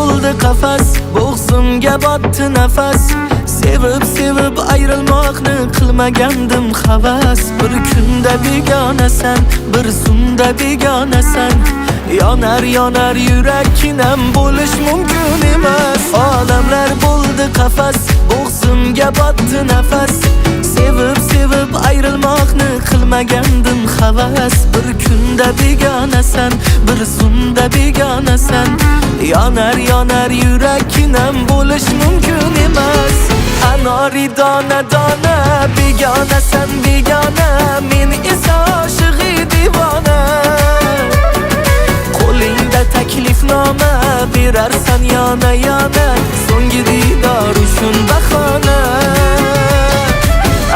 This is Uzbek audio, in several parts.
bo'ldi qafas, bo'g'zimga botdi nafas. Sevib ayrilmoqni qilmagandim havas. Bir kunda begonasan, bir zumda begonasan. Yonar yurakkinam bo'lish mumkin emas. Olamlar bo'ldi qafas, bo'g'zimga botdi nafas. Sevib ayrilmoqni qilmagandim havas. Bir kunda begonasan, bir zumda begonasan. Yonar yurakkinam bo'lish mumkin emas. Anori dona begonasan begona, men esa oshiqi divona. Qo'lingda taklifnoma berarsan yana so'nggi diydor uchun bahona.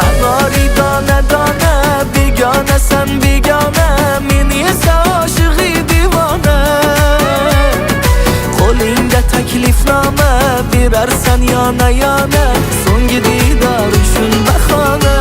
Anori dona begonasan begona, men esa oshiqi divona. Qo'lingda taklifnoma berarsan yana so'nggi diydor uchun bahona.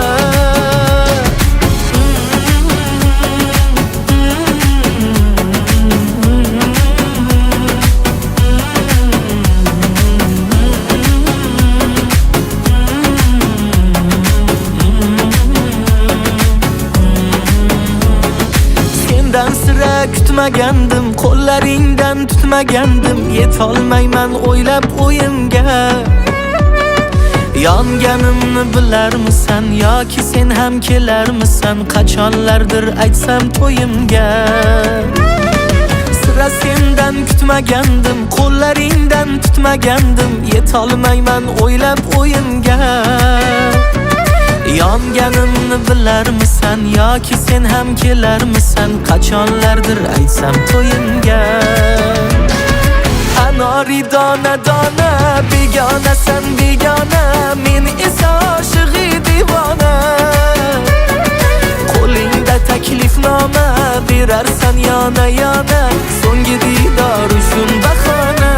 Sendan sira kutmagandim, qo'llaringdan tutmagandim. Yetolmayman o'ylab o'yimga. Yonganimni bilarmisan yoki sen ham kelarmisan? Qachonlardir aytsam to'yimga. Sira sendan kutmagandim, qo'llaringdan tutmagandim. Yetolmayman o'ylab o'yimga. Yonganimni bilarmisan yoki sen ham kelarmisan? Qachonlardir aytsam to'yimga. Anori dona begonasan begona, men esa oshiqi divona. Qo'lingda taklifnoma berarsan yana so'nggi diydor uchun bahona.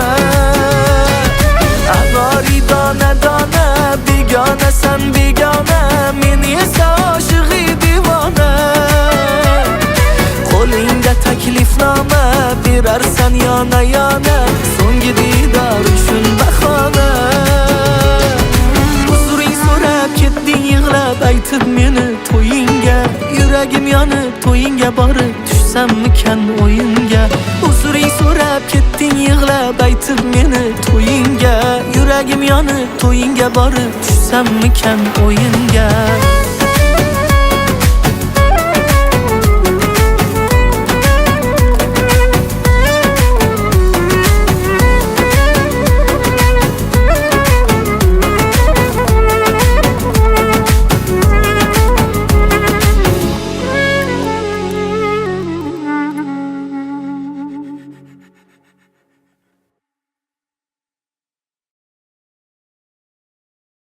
Anori dona begonasan begona, men esa oshiqi divona. Qo'lingda taklifnoma berarsan yana so'nggi diydor uchun bahona. Uzuring so'rab ketding yig'lab aytib meni to'yingga. Yuragim yonib to'yingga borib tushsammikan o'yinga. Uzuring so'rab ketding yig'lab aytib meni to'yingga. Yuragim yonib to'yingga borib tushsammikan o'yinga.